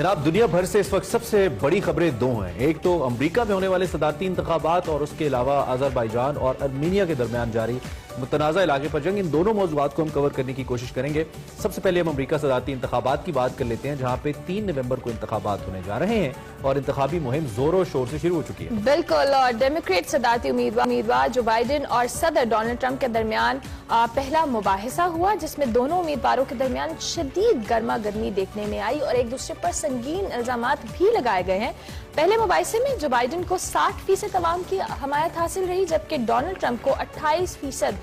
जनाब, दुनिया भर से इस वक्त सबसे बड़ी खबरें दो हैं। एक तो अमेरिका में होने वाले सदारती इंतखाबात और उसके अलावा अजरबैजान और अर्मीनिया के दरमियान जारी मुतनाज़ा इलाके पर जंग। इन दोनों मौज़ूआत को हम कवर करने की कोशिश करेंगे। सबसे पहले हम अमेरिका सदारती इंतखाबात की बात कर लेते हैं, जहां पे 3 नवंबर को इंतखाबात होने जा रहे हैं और इंतखाबी मुहिम जोरों शोर से शुरू हो चुकी है। बिल्कुल, और डेमोक्रेट सदारती उम्मीदवार जो बाइडेन और सदर डोनाल्ड ट्रंप के दरमियान पहला मुबाहिसा हुआ, जिसमें दोनों उम्मीदवारों के दरमियान शदीद गर्मा गर्मी देखने में आई और एक दूसरे पर संगीन इल्जामात भी लगाए गए हैं। पहले मुबाहिसे में जो बाइडेन को 60% अवाम की हमायत हासिल रही, जबकि डोनाल्ड ट्रंप को 28%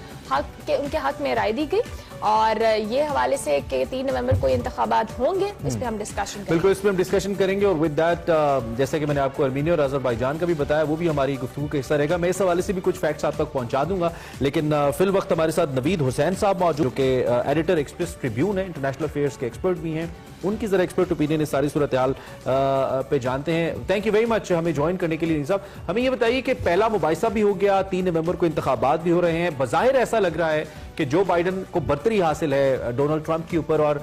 उनके हक में राय दी गई। और ये हवाले से कि 3 नवंबर को इंतखाबात होंगे, इस पे हम डिस्कशन करेंगे। बिल्कुल, इस पे हम डिस्कशन करेंगे। और विद दैट, जैसे कि मैंने आपको अर्मीनिया और अजरबैजान का भी बताया, वो भी हमारी गुफ्तगू का हिस्सा रहेगा। मैं इस हवाले से भी कुछ फैक्ट्स आप तक पहुंचा दूंगा। लेकिन फिल वक्त हमारे साथ नवीद हुसैन साहब मौजूद, जो कि एडिटर एक्सप्रेस ट्रिब्यून है, इंटरनेशनल अफेयर्स के एक्सपर्ट भी हैं। उनकी जरा एक्सपर्ट ओपिनियन इस सारी सूरत हाल पे जानते हैं। थैंक यू वेरी मच हमें ज्वाइन करने के लिए। साहब, हमें ये बताइए कि पहला मुबाहिसा भी हो गया, 3 नवंबर को इंतखाबात भी हो रहे हैं। बज़ाहिर ऐसा लग रहा है कि जो बाइडेन को बर्तरी हासिल है डोनाल्ड ट्रंप के ऊपर, और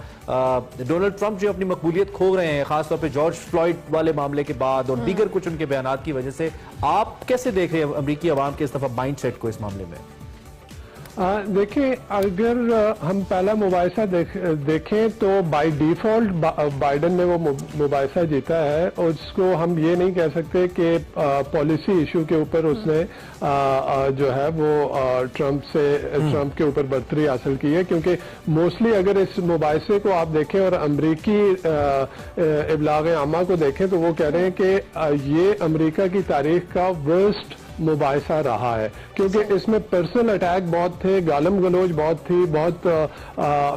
डोनाल्ड ट्रंप जो अपनी मकबूलियत खो रहे हैं, खासतौर पे जॉर्ज फ्लॉयड वाले मामले के बाद और दीगर कुछ उनके बयानात की वजह से। आप कैसे देख रहे हैं अमेरिकी अवाम के इस दफा माइंड सेट को इस मामले में? देखिए, अगर हम पहला मुबाहिसा देखें तो बाय डिफॉल्ट बाइडेन ने वो मुबाहिसा जीता है, और उसको हम ये नहीं कह सकते कि पॉलिसी इशू के ऊपर उसने जो है वो ट्रंप के ऊपर बर्तरी हासिल की है। क्योंकि मोस्टली अगर इस मुबाहिसे को आप देखें और अमरीकी इब्लाग आमा को देखें तो वो कह रहे हैं कि ये अमरीका की तारीख का वर्स्ट मुबाहिसा रहा है, क्योंकि इसमें पर्सनल अटैक बहुत थे, गालम गलोच बहुत थी, बहुत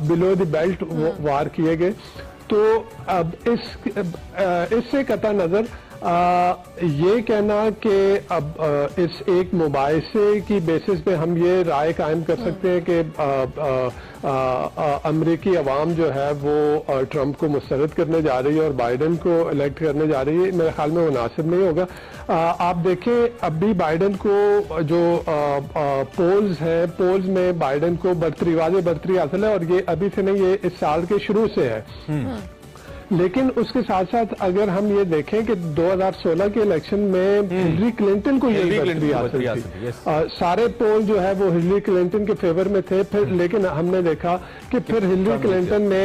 बिलो द बेल्ट वार किए गए। तो अब इससे कता नजर ये कहना कि अब इस एक मुबाहिसे की बेसिस पे हम ये राय कायम कर सकते हैं कि अमरीकी अवाम जो है वो ट्रंप को मुस्तरद करने जा रही है और बाइडेन को इलेक्ट करने जा रही है, मेरे ख्याल में मुनासिब नहीं होगा। आप देखें, अभी बाइडेन को जो पोल्स हैं, पोल्स में बाइडेन को बर्तरी हासिल है, और ये अभी से नहीं, ये इस साल के शुरू से है। लेकिन उसके साथ साथ अगर हम ये देखें कि 2016 के इलेक्शन में हिलरी क्लिंटन को ये बर्तरी हासिल थी। सारे पोल जो है वो हिलरी क्लिंटन के फेवर में थे। फिर लेकिन हमने देखा कि फिर हिलरी क्लिंटन ने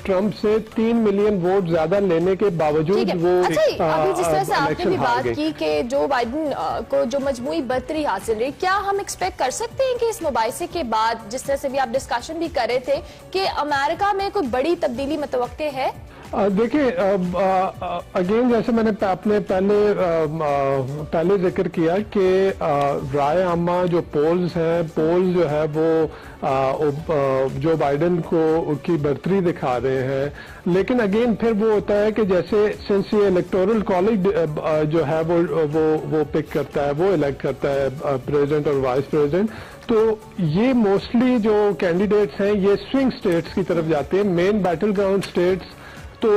ट्रंप से 3 मिलियन वोट ज्यादा लेने के बावजूद वो अभी जिस तरह से आपने भी बात की कि जो बाइडेन को जो मजमूई बर्तरी हासिल रही, क्या हम एक्सपेक्ट कर सकते हैं कि इस मुबाहिसे के बाद, जिस तरह से भी आप डिस्कशन भी कर रहे थे, कि अमेरिका में कोई बड़ी तब्दीली मुतवक्के है? देखिए, अगेन जैसे मैंने अपने पहले जिक्र किया कि राय आमा जो पोल्स हैं, पोल्स जो है वो जो बाइडेन को की बर्तरी दिखा रहे हैं। लेकिन अगेन फिर वो होता है कि जैसे सिंस ये इलेक्टोरल कॉलेज जो है वो पिक करता है, वो इलेक्ट करता है प्रेसिडेंट और वाइस प्रेसिडेंट, तो ये मोस्टली जो कैंडिडेट्स हैं ये स्विंग स्टेट्स की तरफ जाते हैं। मेन बैटल ग्राउंड स्टेट्स तो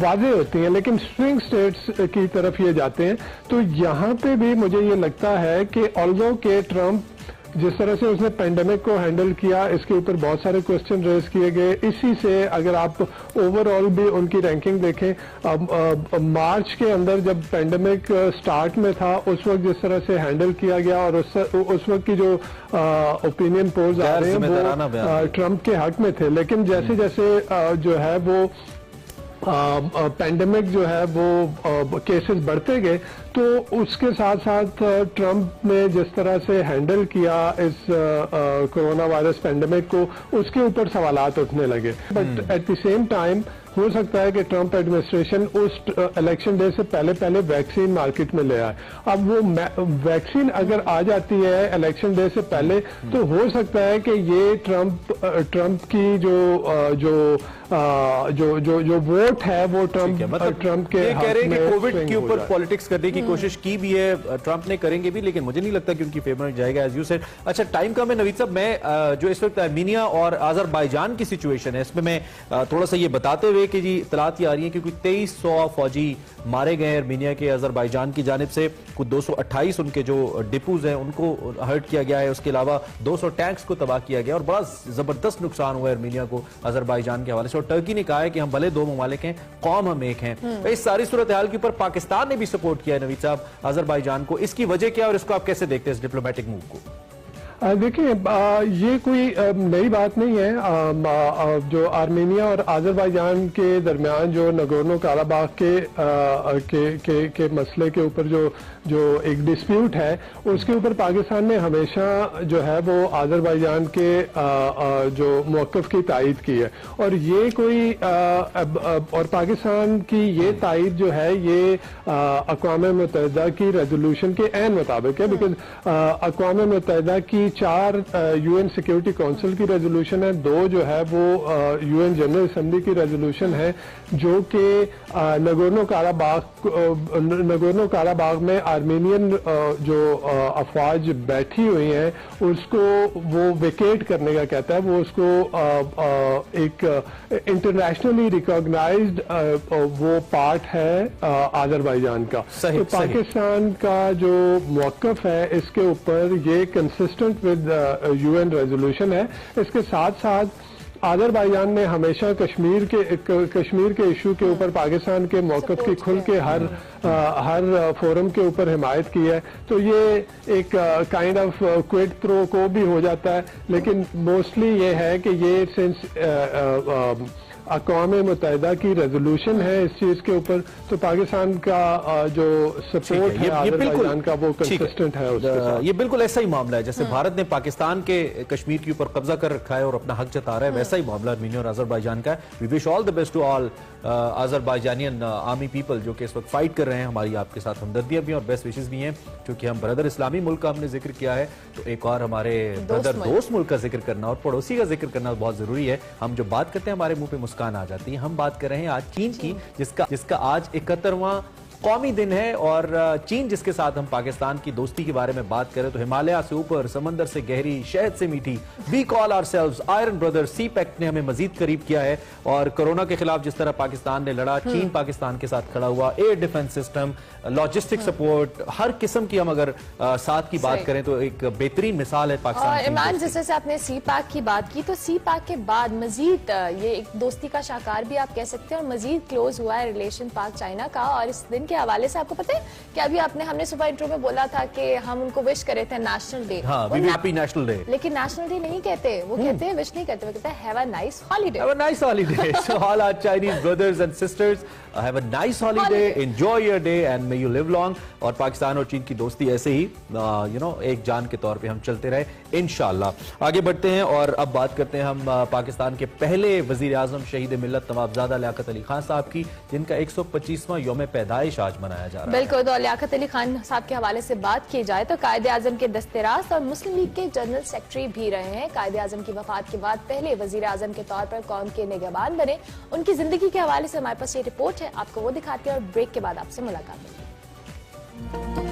वाजे होती हैं, लेकिन स्विंग स्टेट्स की तरफ ये जाते हैं। तो यहाँ पे भी मुझे ये लगता है कि ऑल्दो के ट्रंप जिस तरह से उसने पेंडेमिक को हैंडल किया, इसके ऊपर बहुत सारे क्वेश्चन रेज किए गए। इसी से अगर आप ओवरऑल भी उनकी रैंकिंग देखें, मार्च के अंदर जब पेंडेमिक स्टार्ट में था, उस वक्त जिस तरह से हैंडल किया गया और उस वक्त की जो ओपिनियन पोल्स आ रहे हैं वो ट्रंप के हक में थे। लेकिन जैसे जैसे जो है वो पेंडेमिक जो है वो केसेस बढ़ते गए, तो उसके साथ साथ ट्रंप ने जिस तरह से हैंडल किया इस कोरोना वायरस पेंडेमिक को, उसके ऊपर सवालात उठने लगे। But at the same time हो सकता है कि ट्रंप एडमिनिस्ट्रेशन उस इलेक्शन डे से पहले वैक्सीन मार्केट में ले आए। अब वो वैक्सीन अगर आ जाती है इलेक्शन डे से पहले, तो हो सकता है कि ये ट्रंप की जो वोट है वो ट्रंप के कह रहे हैं कि कोविड के ऊपर पॉलिटिक्स करने की कोशिश की भी है ट्रंप ने, करेंगे भी, लेकिन मुझे नहीं लगता कि उनकी फेवर में जाएगा एज यू सेड। अच्छा टाइम कम है नवीद साहब, मैं जो इस वक्त आर्मीनिया और अजरबैजान की सिचुएशन है इसमें मैं थोड़ा सा ये बताते हुए कि जी इतलात आ रही है कि कोई 2300 फौजी मारे गए आर्मीनिया के अजरबैजान की जानिब से, कुछ 228 उनके जो डिपोज हैं उनको हर्ट किया गया है, उसके अलावा 200 टैंक्स को तबाह किया गया और बड़ा जबरदस्त नुकसान हुआ है आर्मीनिया को अजरबैजान के हवाले से। और टर्की ने कहा है कि हम भले दो ममालिक हैं, कौम हम एक हैं। इस सारी सूरत हाल के ऊपर पाकिस्तान ने भी सपोर्ट किया है नवीद साहब अजरबैजान को, इसकी वजह क्या और इसको आप कैसे देखते हैं इस डिप्लोमेटिक मूव को? देखिए ये कोई नई बात नहीं है। जो आर्मेनिया और अजरबैजान के दरमियान जो नगोर्नो काराबाग के मसले के ऊपर जो एक डिस्प्यूट है, उसके ऊपर पाकिस्तान ने हमेशा जो है वो अजरबैजान के जो मौक़िफ़ की तायद की है। और ये कोई और पाकिस्तान की ये तायद जो है ये अक़वाम मुत्तहिदा की रेजोल्यूशन के ऐन मुताबिक है, बिकॉज अक़वाम मुत्तहिदा की 4 यूएन सिक्योरिटी काउंसिल की रेजोल्यूशन है, 2 जो है वो यूएन जनरल असेंबली की रेजोल्यूशन है, जो कि नगोर्नो काराबाग में आर्मेनियन जो अफवाज बैठी हुई हैं उसको वो वेकेट करने का कहता है। वो उसको एक इंटरनेशनली रिकॉग्नाइज्ड वो पार्ट है अजरबैजान का। तो पाकिस्तान का जो मौक़िफ़ है इसके ऊपर ये कंसिस्टेंट विद यूएन रेजोल्यूशन है। इसके साथ साथ अजरबैजान ने हमेशा कश्मीर के इशू के ऊपर पाकिस्तान के मौक़िफ़ की खुल के हर फोरम के ऊपर हिमायत की है। तो ये एक काइंड ऑफ क्विड प्रो को भी हो जाता है, लेकिन मोस्टली ये है कि ये सिंस अक़वाम मुत्तहिदा की रेजोल्यूशन है इस चीज के ऊपर, तो पाकिस्तान का जो सपोर्ट है अजरबैजान का वो कंसिस्टेंट है उसके साथ। ये बिल्कुल ऐसा ही मामला है जैसे भारत ने पाकिस्तान के कश्मीर के ऊपर कब्जा कर रखा है और अपना हक जता रहा है, वैसा ही मामला आर्मेनिया और अजरबैजान का है। We wish all the best to all Azerbaijanian army people जो कि इस वक्त फाइट कर रहे हैं। हमारी आपके साथ हमदर्दियां भी और बेस्ट विशेस भी हैं, क्योंकि हम ब्रदर इस्लामी मुल्क का हमने जिक्र किया है, तो एक और हमारे ब्रदर दोस्त मुल्क का जिक्र करना और पड़ोसी का जिक्र करना बहुत जरूरी है। हम जो बात करते हैं हमारे मुंह पे मुस्कान आ जाती है। हम बात कर रहे हैं आज चीन की, जिसका आज 71वां कौमी दिन है, और चीन जिसके साथ हम पाकिस्तान की दोस्ती के बारे में बात करें तो हिमालय से ऊपर, समंदर से गहरी, शहद से मीठी, we call ourselves iron brother. CPEC ने हमें मजीद करीब किया है, और कोरोना के खिलाफ जिस तरह पाकिस्तान ने लड़ा, चीन पाकिस्तान के साथ खड़ा हुआ। Air defence system, logistic support, हर किस्म की हम अगर साथ की बात करें तो एक बेहतरीन मिसाल है पाकिस्तान। इमरान, जैसे आपने सी पैक की बात की, तो सी पैक के बाद मजीद ये एक दोस्ती का शाकार भी आप कह सकते हैं, और मजीद क्लोज हुआ है रिलेशन पाक चाइना का। और इस दिन के हवाले से आपको पता है कि अभी हमने सुबह इंट्रो में बोला था कि हम उनको विश करे थे national day. Happy national day, लेकिन नेशनल डे नहीं कहते, वो कहते हैं, विश नहीं कहते, वो कहते हैं have a nice holiday. Have a nice holiday. So all our Chinese brothers and sisters, have a nice holiday, enjoy your day and may you live long. और पाकिस्तान और चीन की दोस्ती ऐसे ही एक जान के तौर पे हम चलते रहे इंशाअल्लाह। आगे बढ़ते हैं और अब बात करते हैं हम पाकिस्तान के पहले वजीर आजम शहीद मिल्लत नवाबजादा लियाकत अली खान साहब की, जिनका 125वां यौम पैदाइश आज मनाया जा रहा है। बिल्कुल, तो लियाकत अली खान साहब के हवाले से बात की जाए तो कायदे आजम के दस्तरास्त और मुस्लिम लीग के जनरल सेक्रेटरी भी रहे हैं। कायदे आजम की वफात के बाद पहले वजीर आजम के तौर पर कौम के निगहबान बने। उनकी जिंदगी के हवाले से हमारे पास ये रिपोर्ट है, आपको वो दिखाते हैं और ब्रेक के बाद आपसे मुलाकात होगी।